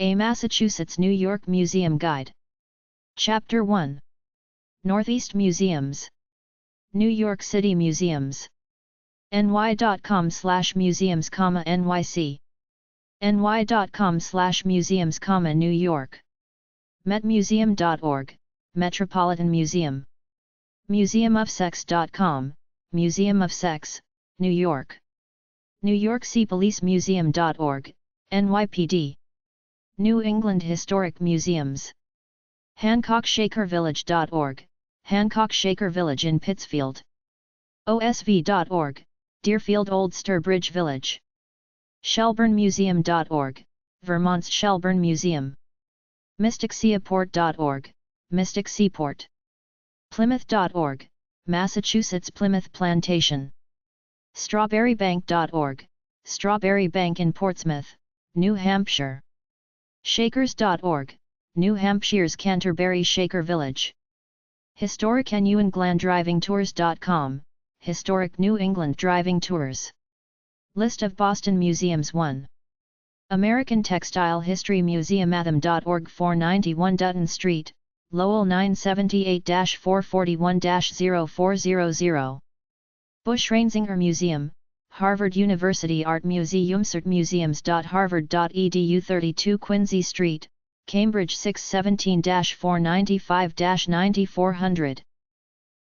A Massachusetts-New York Museum Guide. Chapter 1. Northeast Museums. New York City Museums. ny.com/museums, NYC. ny.com/museums, New York. metmuseum.org, Metropolitan Museum. museumofsex.com, Museum of Sex, New York. New York City Police Museum.org, NYPD. New England Historic Museums. HancockShakerVillage.org, Hancock Shaker Village in Pittsfield. OSV.org, Deerfield Old Sturbridge Village. ShelburneMuseum.org, Vermont's Shelburne Museum. MysticSeaport.org, Mystic Seaport. Plymouth.org, Massachusetts Plymouth Plantation. StrawberryBank.org, Strawberry Bank in Portsmouth, New Hampshire. Shakers.org, New Hampshire's Canterbury Shaker Village. Historic New England DrivingTours.com, Historic New England Driving Tours. List of Boston Museums. 1. American Textile History Museum. Atham.org, 491 Dutton Street, Lowell 978-441-0400. Bush Reinsinger Museum, Harvard University Art Museum. Museums.harvard.edu, 32 Quincy Street, Cambridge 617-495-9400.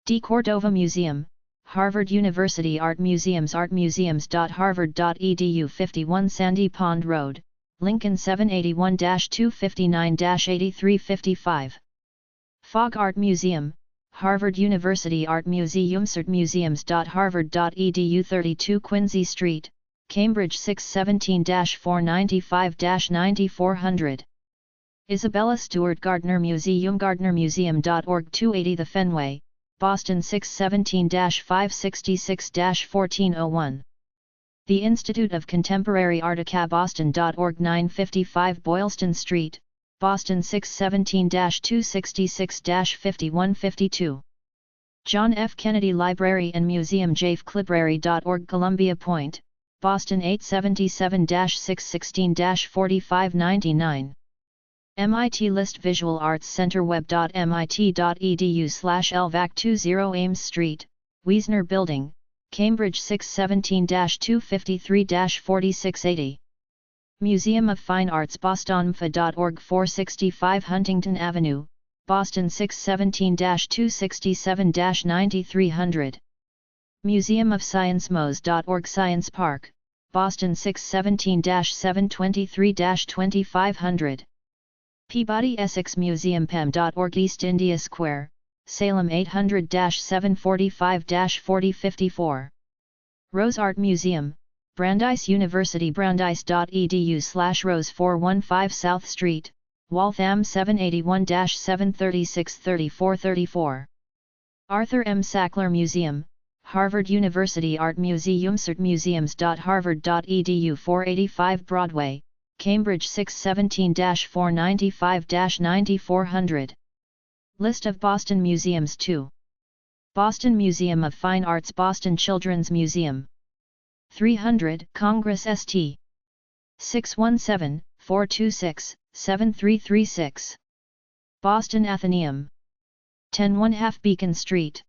D. Cordova Museum, Harvard University Art Museums. Artmuseums.harvard.edu, 51 Sandy Pond Road, Lincoln 781-259-8355. Fogg Art Museum, Harvard University Art Museum. Museums.harvard.edu, 32 Quincy Street, Cambridge 617-495-9400. Isabella Stewart Gardner Museum. GardnerMuseum.org, 280 The Fenway, Boston 617-566-1401. The Institute of Contemporary Art. Boston.org, 955 Boylston Street, Boston 617-266-5152. John F. Kennedy Library and Museum. JFKlibrary.org, Columbia Point, Boston 877-616-4599. MIT List Visual Arts Center. web.mit.edu/LVAC20 Ames Street, Wiesner Building, Cambridge 617-253-4680. Museum of Fine Arts. bostonmfa.org, 465 Huntington Avenue, Boston 617-267-9300. Museum of Science. mos.org, Science Park, Boston 617-723-2500. Peabody Essex Museum. pem.org, East India Square, Salem 800-745-4054. Rose Art Museum, Brandeis University. Brandeis.edu/Rose, 415 South Street, Waltham 781-736-3434. Arthur M. Sackler Museum, Harvard University Art Museum. Museums.harvard.edu, 485 Broadway, Cambridge 617-495-9400. List of Boston Museums. 2. Boston Museum of Fine Arts. Boston Children's Museum. 300 Congress St. 617-426-7336. Boston Athenaeum. 10½ Beacon Street.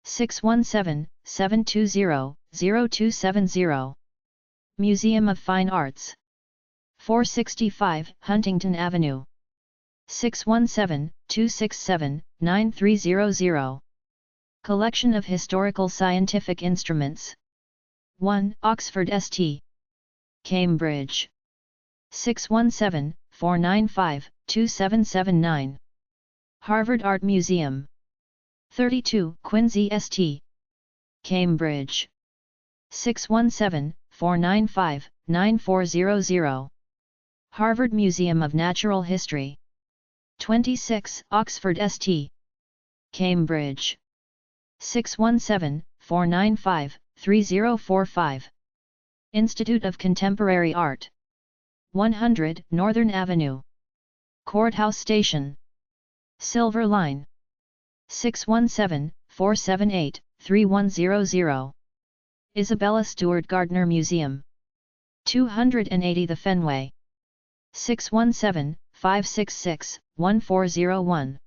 617-720-0270. Museum of Fine Arts. 465 Huntington Avenue. 617-267-9300. Collection of Historical Scientific Instruments. 1. Oxford St. Cambridge. 617-495-2779. Harvard Art Museum. 32 Quincy St. Cambridge. 617-495-9400. Harvard Museum of Natural History. 26 Oxford St. Cambridge. 617-495-3045. Institute of Contemporary Art. 100 Northern Avenue. Courthouse Station. Silver Line. 617-478-3100. Isabella Stewart Gardner Museum. 280 The Fenway. 617-566-1401.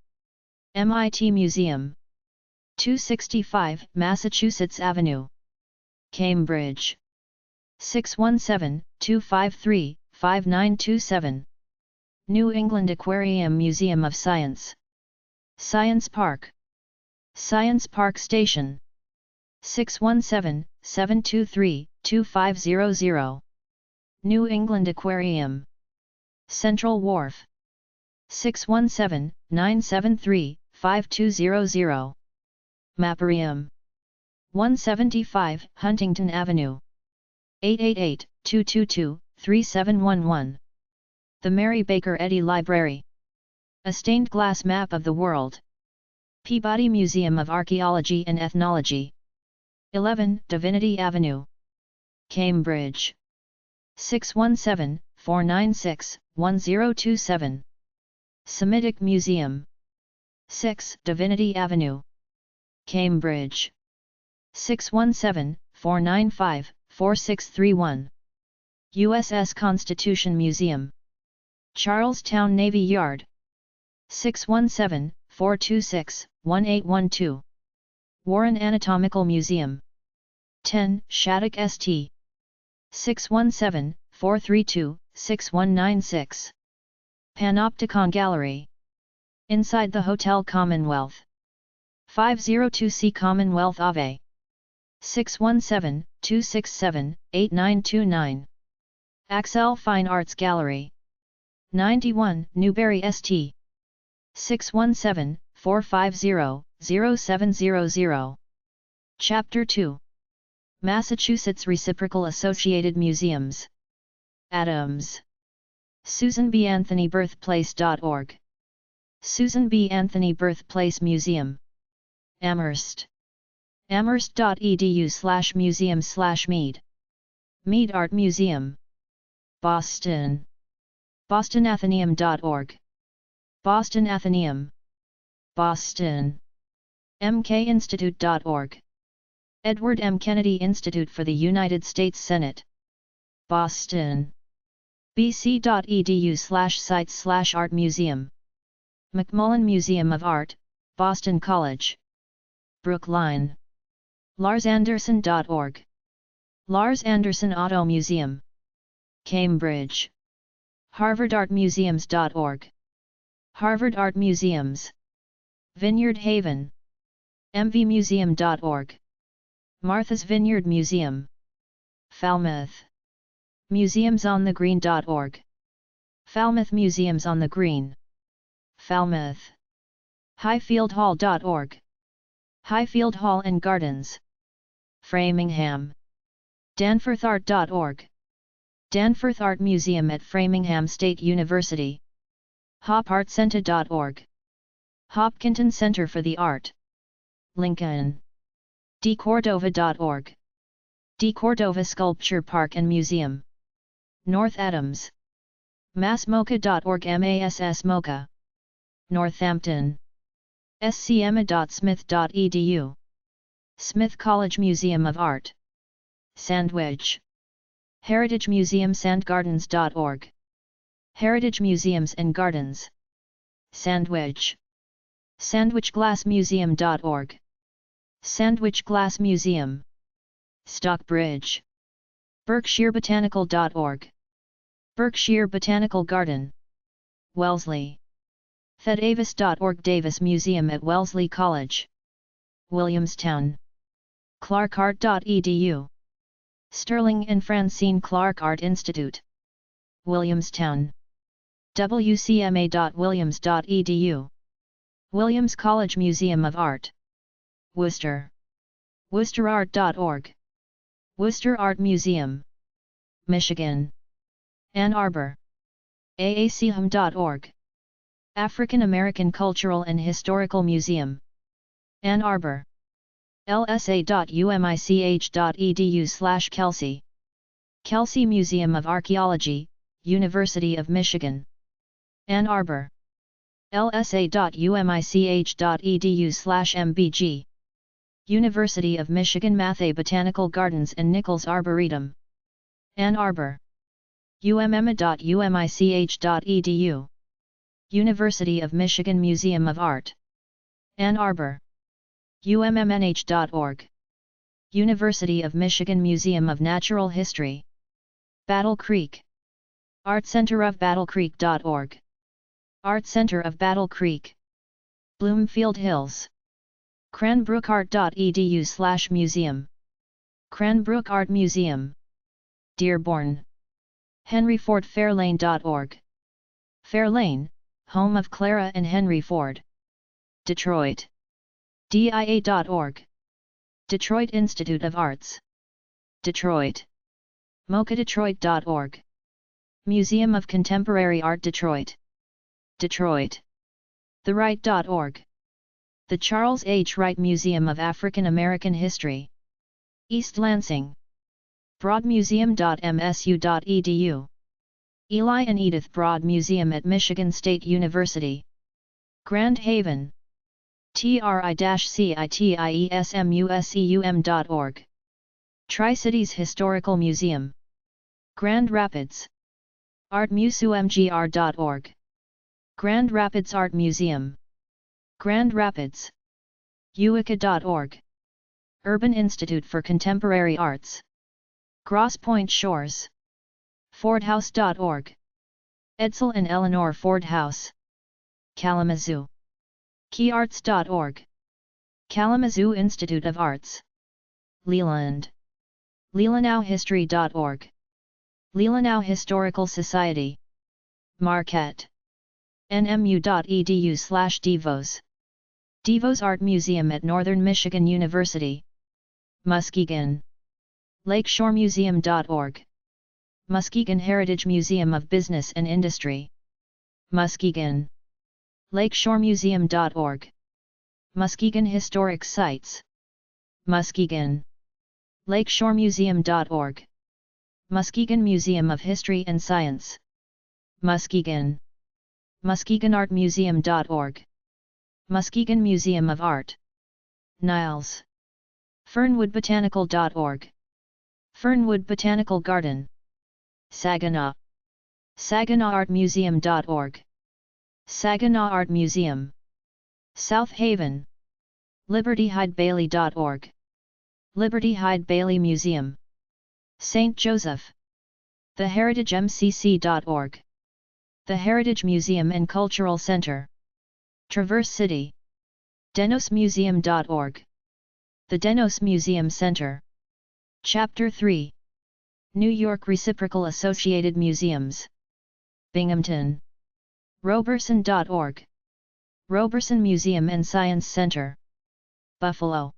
MIT Museum. 265 Massachusetts Avenue, Cambridge. 617-253-5927. New England Aquarium Museum of Science. Science Park. Science Park Station. 617-723-2500. New England Aquarium. Central Wharf. 617-973-5200. Maparium. 175 Huntington Avenue, 888-222-3711. The Mary Baker Eddy Library. A stained glass map of the world. Peabody Museum of Archaeology and Ethnology. 11 Divinity Avenue, Cambridge. 617-496-1027. Semitic Museum. 6 Divinity Avenue, Cambridge. 617-495-4631. USS Constitution Museum, Charlestown Navy Yard. 617-426-1812. Warren Anatomical Museum. 10 Shattuck St. 617-432-6196. Panopticon Gallery. Inside the Hotel Commonwealth. 502C Commonwealth Ave. 617-267-8929. Axel Fine Arts Gallery. 91 Newbury St. 617-450-0700. Chapter 2. Massachusetts Reciprocal Associated Museums. Adams. Susan B. Anthony Birthplace.org. Susan B. Anthony Birthplace Museum. Amherst. Amherst.edu/museum/Mead. Mead Art Museum. Boston. BostonAthenaeum.org. Boston Athenaeum. Boston. MKInstitute.org. Edward M. Kennedy Institute for the United States Senate. Boston. bc.edu/sites/art museum. McMullen Museum of Art, Boston College. Brookline. LarsAnderson.org. Lars Anderson Auto Museum. Cambridge. HarvardArtMuseums.org. Harvard Art Museums. Vineyard Haven. MVMuseum.org. Martha's Vineyard Museum. Falmouth. MuseumsOnTheGreen.org. Falmouth Museums on the Green. Falmouth. Highfieldhall.org. Highfield Hall and Gardens. Framingham. Danforthart.org. Danforth Art Museum at Framingham State University. HopArtCenter.org. Hopkinton Center for the Art. Lincoln. DeCordova.org. DeCordova Sculpture Park and Museum. North Adams. MassMocha.org MassMocha. Northampton. scemma.smith.edu. Smith College Museum of Art. Sandwich. Heritage Museum Sandgardens.org. Heritage Museums and Gardens. Sandwich. SandwichGlassMuseum.org. Sandwich Glass Museum. Stockbridge. BerkshireBotanical.org. Berkshire Botanical Garden. Wellesley. TheDavis.org Davis Museum at Wellesley College. Williamstown. ClarkArt.edu. Sterling and Francine Clark Art Institute. Williamstown. WCMA.williams.edu. Williams College Museum of Art. Worcester. WorcesterArt.org. Worcester Art Museum. Michigan. Ann Arbor. AACHM.org. African American Cultural and Historical Museum. Ann Arbor. lsa.umich.edu/Kelsey. Kelsey Museum of Archaeology, University of Michigan. Ann Arbor. lsa.umich.edu/mbg. University of Michigan Mathay Botanical Gardens and Nichols Arboretum. Ann Arbor. umm.umich.edu. University of Michigan Museum of Art. Ann Arbor. ummnh.org. University of Michigan Museum of Natural History. Battle Creek. Art Center of battlecreek.org. Art Center of Battle Creek. Bloomfield Hills. cranbrookart.edu/museum. Cranbrook Art Museum. Dearborn. henryfordfairlane.org. Fairlane, home of Clara and Henry Ford. Detroit. dia.org. Detroit Institute of Arts. Detroit. mocadetroit.org. Museum of Contemporary Art Detroit. Detroit. TheWright.org. The Charles H. Wright Museum of African American History. East Lansing. broadmuseum.msu.edu. Eli and Edith Broad Museum at Michigan State University. Grand Haven. tri-citiesmuseum.org. Tri-Cities Historical Museum. Grand Rapids. artmuseumgr.org. Grand Rapids Art Museum. Grand Rapids. uica.org. Urban Institute for Contemporary Arts. Grosse Pointe Shores. fordhouse.org. Edsel and Eleanor Ford House. Kalamazoo. keyarts.org. Kalamazoo Institute of Arts. Leland. lelandowhistory.org. Leelanau Historical Society. Marquette. nmu.edu/devos. Devos Art Museum at Northern Michigan University. Muskegon. lakeshoremuseum.org. Muskegon Heritage Museum of Business and Industry. Muskegon. lakeshoremuseum.org. Muskegon Historic Sites. Muskegon. lakeshoremuseum.org. Muskegon Museum of History and Science. Muskegon. muskegonartmuseum.org. Muskegon Museum of Art. Niles. fernwoodbotanical.org. Fernwood Botanical Garden. Saginaw. saginawartmuseum.org. Saginaw Art Museum. South Haven. libertyhydebailey.org. Liberty Hyde Bailey Museum. St. Joseph. theheritagemmcc.org. The Heritage Museum and Cultural Center. Traverse City. denosmuseum.org. The Denos Museum Center. Chapter 3. New York Reciprocal Associated Museums. Binghamton. roberson.org. Roberson Museum and Science Center. Buffalo.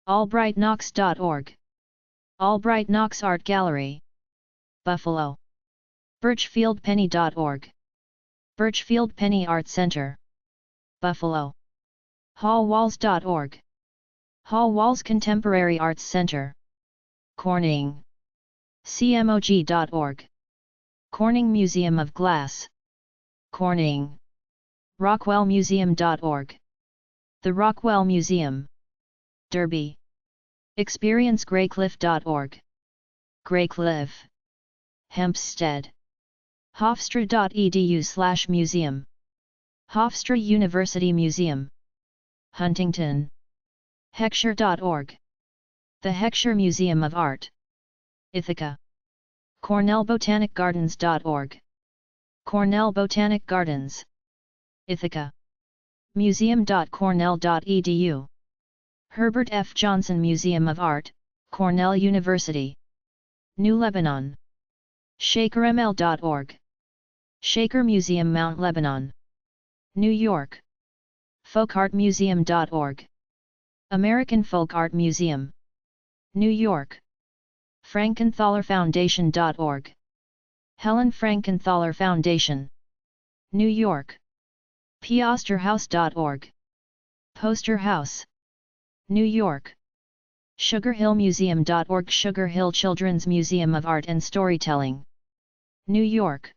albrightknox.org. Albright Knox Art Gallery. Buffalo. birchfieldpenny.org. Birchfield Penny Art Center. Buffalo. hallwalls.org. Hall Walls Contemporary Arts Center. Corning. cmog.org. Corning Museum of Glass. Corning. rockwellmuseum.org. The Rockwell Museum. Derby. experiencegraycliff.org. Graycliff. Hempstead. hofstra.edu/museum. Hofstra University Museum. Huntington. heckscher.org. The Heckscher Museum of Art. Ithaca. cornellbotanicgardens.org. Cornell Botanic Gardens. Ithaca. museum.cornell.edu. Herbert F. Johnson Museum of Art, Cornell University. New Lebanon. shakerml.org. Shaker Museum Mount Lebanon. New York. folkartmuseum.org. American Folk Art Museum. New York. frankenthalerfoundation.org. Helen Frankenthaler Foundation. New York. posterhouse.org. Poster House. New York. sugarhillmuseum.org. Sugar Hill Children's Museum of Art and Storytelling. New York.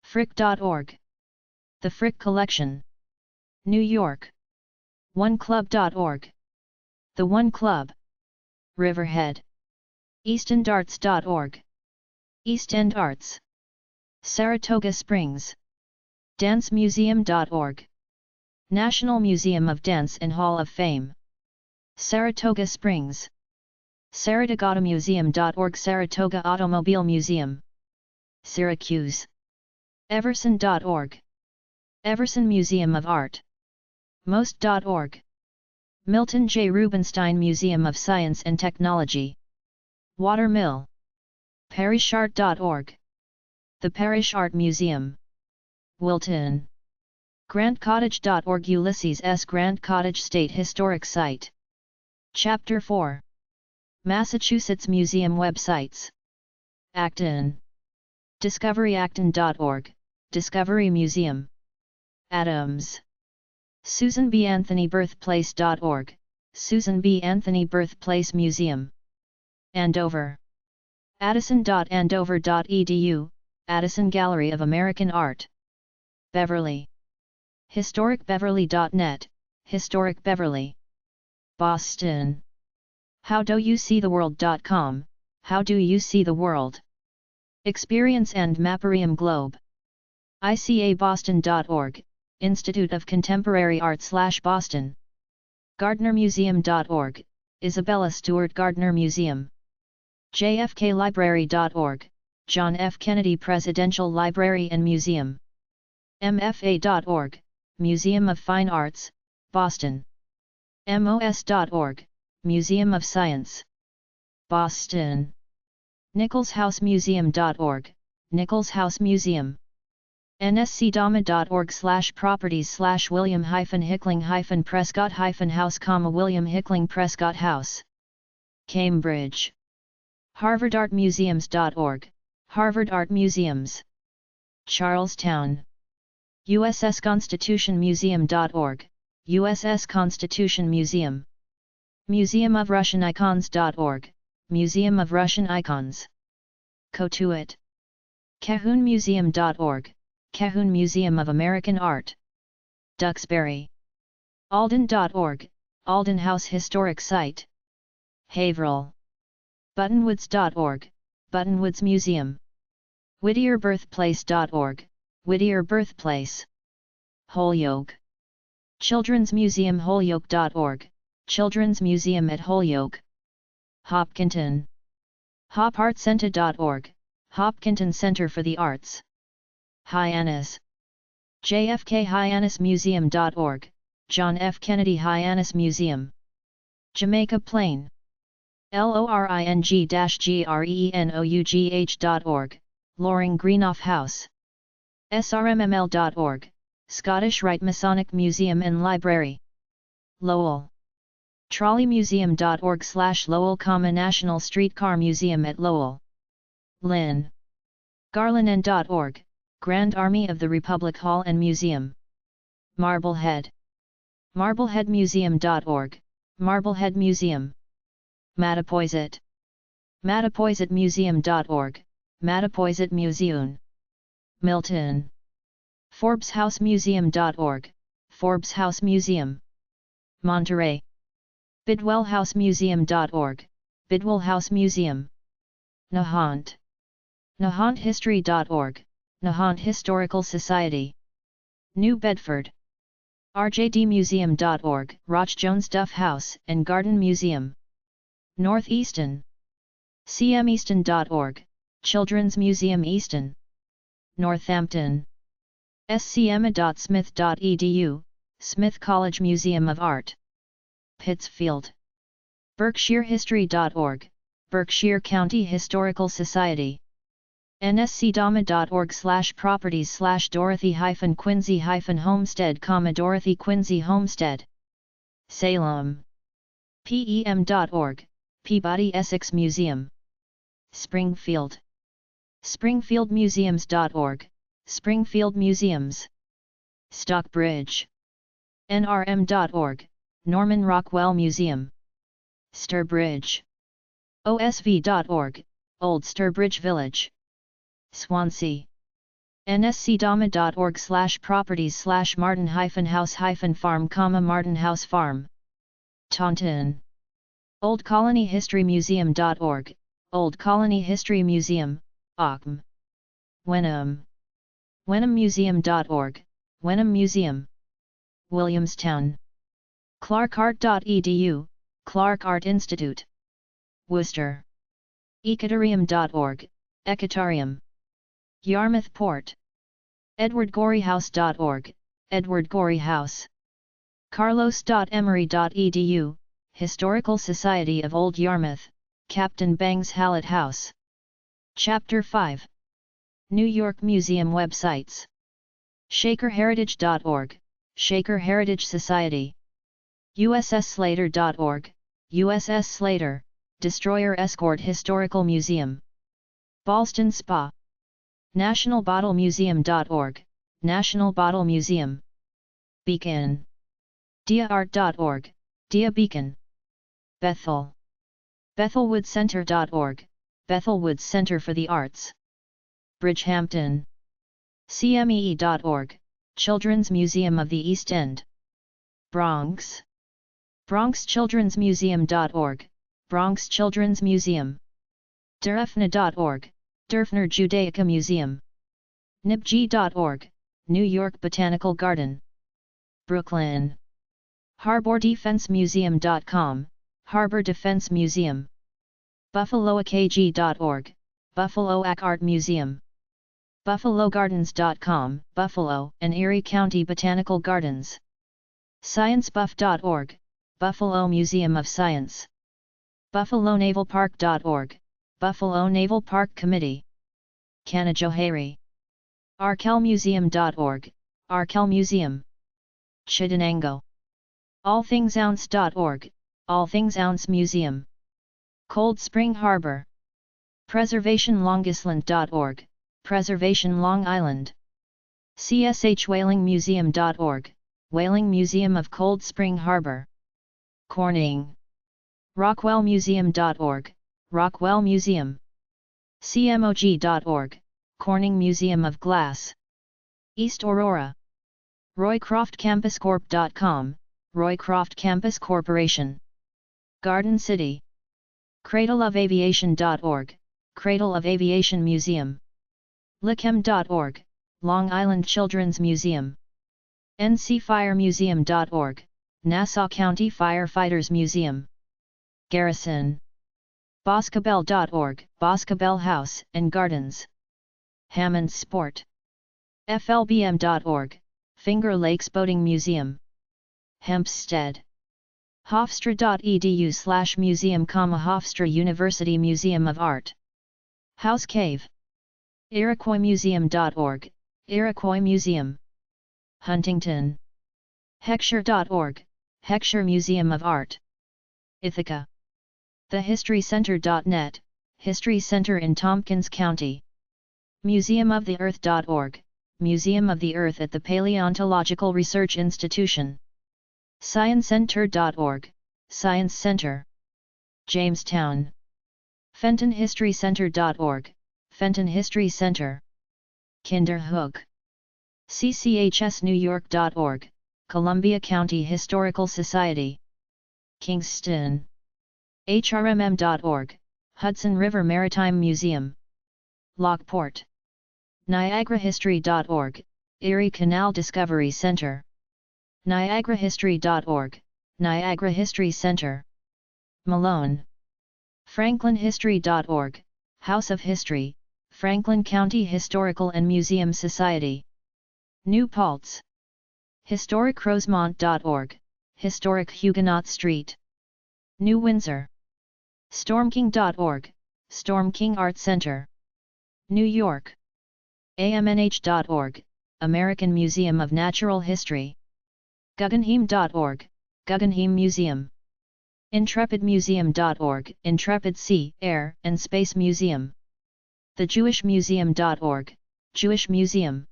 frick.org. The Frick Collection. New York. oneclub.org. The One Club. Riverhead. eastendarts.org. East End Arts. Saratoga Springs. dancemuseum.org. National Museum of Dance and Hall of Fame. Saratoga Springs. SaratogaAutomuseum.org. Saratoga Automobile Museum. Syracuse. Everson.org. Everson Museum of Art. Most.org. Milton J. Rubenstein Museum of Science and Technology. Watermill. ParishArt.org. The Parish Art Museum. Wilton. GrantCottage.org. Ulysses S. Grant Cottage State Historic Site. Chapter 4. Massachusetts Museum Websites. Acton. DiscoveryActon.org, Discovery Museum. Adams. Susan B. Anthony Birthplace.org, Susan B. Anthony Birthplace Museum. Andover. Addison.andover.edu, Addison Gallery of American Art. Beverly. HistoricBeverly.net, Historic Beverly. Boston. HowDoYouSeeTheWorld.com, How Do You See the World? Experience and Maparium Globe. ICABoston.org, Institute of Contemporary Art /Boston. GardnerMuseum.org, Isabella Stewart Gardner Museum. JFKLibrary.org, John F. Kennedy Presidential Library and Museum. MFA.org, Museum of Fine Arts, Boston. MOS.org, Museum of Science. Boston. NicholsHouseMuseum.org, Nichols House Museum. nscdama.org/properties/William-Hickling-Prescott-House, William-Hickling-Prescott House. Cambridge. HarvardArtMuseums.org, Harvard Art Museums. Charlestown. USSConstitutionMuseum.org, USS Constitution Museum. Museum of Russian Icons.org, Museum of Russian Icons. Cotuit. CahoonMuseum.org, Cahoon Museum of American Art. Duxbury. Alden.org, Alden House Historic Site. Haverhill. Buttonwoods.org, Buttonwoods Museum. WhittiерBirthplace.org, Whittier Birthplace. Holyoke. Children's Museum Holyoke.org, Children's Museum at Holyoke. Hopkinton. HopArtCenter.org, Hopkinton Center for the Arts. Hyannis. JFK Hyannis Museum.org, John F. Kennedy Hyannis Museum. Jamaica Plain. LORING-GREENOUGH.org, Loring Greenough House. SRMML.org, Scottish Rite Masonic Museum and Library. Lowell. TrolleyMuseum.org/Lowell, National Streetcar Museum at Lowell. Lynn. Garland.org, Grand Army of the Republic Hall and Museum. Marblehead. MarbleheadMuseum.org, Marblehead Museum. Mattapoisett. Mattapoisettmuseum.org, Mattapoisett Museum. Milton. ForbesHouseMuseum.org, Forbes House Museum. Monterey. BidwellHouseMuseum.org, Bidwell House Museum. Nahant. NahantHistory.org, Nahant Historical Society. New Bedford. RJDmuseum.org, Roch Jones Duff House and Garden Museum. Northeaston. CMEaston.org, Children's Museum Easton. Northampton. scema.smith.edu, Smith College Museum of Art. Pittsfield. BerkshireHistory.org, Berkshire County Historical Society. nscdama.org/properties/Dorothy-Quincy-Homestead, Dorothy Quincy Homestead. Salem. PEM.org, Peabody Essex Museum. Springfield. SpringfieldMuseums.org, Springfield Museums. Stockbridge. NRM.org, Norman Rockwell Museum. Sturbridge. OSV.org, Old Sturbridge Village. Swansea. nscdama.org/properties/Martin-House-Farm, Martin House Farm. Taunton. Old Colony History Museum.org, Old Colony History Museum, Ockham. Wenham. wenhammuseum.org, Wenham Museum. Williamstown. clarkart.edu, Clark Art Institute. Worcester. ecotarium.org, Ecotarium. Yarmouth Port. edwardgoreyhouse.org, Edward Gorey House. carlos.emory.edu, Historical Society of Old Yarmouth, Captain Bangs Hallett House. Chapter 5. New York Museum websites. shakerheritage.org, Shaker Heritage Society. ussslater.org, USS Slater, Destroyer Escort Historical Museum. Ballston Spa. nationalbottlemuseum.org, National Bottle Museum. Beacon. diaart.org, Dia Beacon. Bethel. bethelwoodcenter.org, Bethelwood Center for the Arts. Bridgehampton. cmee.org, Children's Museum of the East End. Bronx. bronxchildrensmuseum.org, Bronx Children's Museum. derfna.org, Derfner Judaica Museum. nibg.org, New York Botanical Garden. Brooklyn. harbordefensemuseum.com, Harbor Defense Museum. buffaloakg.org, Buffalo Ak Art Museum. buffalogardens.com, Buffalo and Erie County Botanical Gardens. sciencebuff.org, Buffalo Museum of Science. buffalonavalpark.org, Buffalo Naval Park Committee. Canajoharie. arkellmuseum.org, Arkell Museum. Chittenango. allthingsounce.org, All Things Ounce Museum. Cold Spring Harbor. preservationlongisland.org, Preservation Long Island. cshwhalingmuseum.org, Whaling Museum of Cold Spring Harbor. Corning. rockwellmuseum.org, Rockwell Museum. cmog.org, Corning Museum of Glass. East Aurora. roycroftcampuscorp.com, Roycroft Campus Corporation. Garden City. cradleofaviation.org, Cradle of Aviation Museum. lichem.org, Long Island Children's Museum. ncfiremuseum.org, Nassau County Firefighters Museum. Garrison. boscobel.org, Boscobel House and Gardens. Hammond Sport. flbm.org, Finger Lakes Boating Museum. Hempstead. hofstra.edu/museum, Hofstra University Museum of Art. House Cave. iroquoismuseum.org, Iroquois Museum. Huntington. heckscher.org, Heckscher Museum of Art. Ithaca. thehistorycenter.net, History Center in Tompkins County. museumoftheearth.org, Museum of the Earth at the Paleontological Research Institution. sciencecenter.org, Science Center. Jamestown. fentonhistorycenter.org, Fenton History Center. Kinderhook. cchsnewyork.org, Columbia County Historical Society. Kingston. hrmm.org, Hudson River Maritime Museum. Lockport. niagarahistory.org, Erie Canal Discovery Center. niagarahistory.org, Niagara History Center. Malone. franklinhistory.org, House of History, Franklin County Historical and Museum Society. New Paltz. historicrosemont.org, Historic Huguenot Street. New Windsor. stormking.org, Storm King Art Center. New York. amnh.org, American Museum of Natural History. guggenheim.org, Guggenheim Museum. intrepidmuseum.org, Intrepid Sea, Air, and Space Museum. thejewishmuseum.org, Jewish Museum.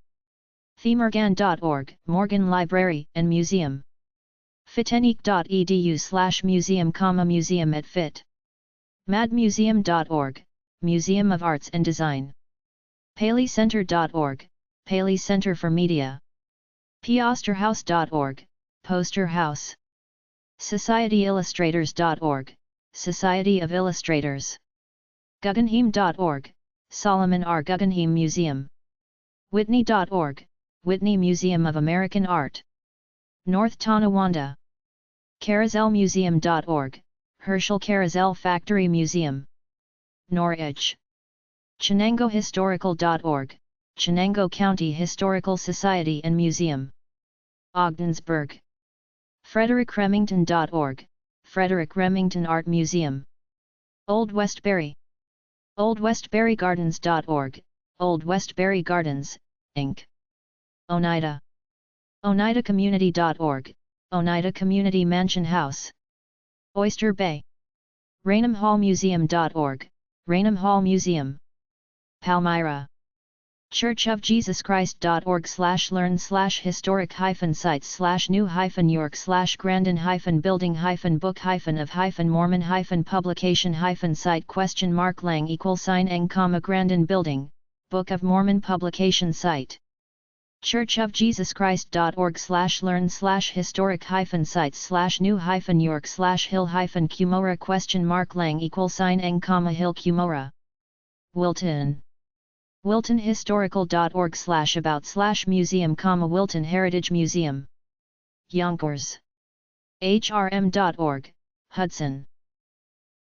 themorgan.org, Morgan Library and Museum. fitenique.edu/museum, museum at Fit. madmuseum.org, Museum of Arts and Design. paleycenter.org, Paley Center for Media. posterhouse.org, Poster House. societyillustrators.org, Society of Illustrators. guggenheim.org, Solomon R. Guggenheim Museum. Whitney.org, Whitney Museum of American Art. North Tonawanda. CarouselMuseum.org, Herschel Carousel Factory Museum. Norwich. ChenangoHistorical.org, Chenango County Historical Society and Museum. Ogdensburg. FrederickRemington.org, Frederick Remington Art Museum. Old Westbury. OldWestburyGardens.org, Old Westbury Gardens, Inc. Oneida. OneidaCommunity.org, Oneida Community Mansion House. Oyster Bay. RaynhamHallMuseum.org, Raynham Hall Museum. Palmyra. churchofjesuschrist.org/learn/historic-site/new-york/grandin-building-lang=sign Book of Mormon publication site. churchofjesuschrist.org/learn/historic-site/new-york/lang=sign=hill Cumorah. Wilton. wiltonhistorical.org/about/museum, Wilton Heritage Museum. Yonkers. hrm.org, Hudson.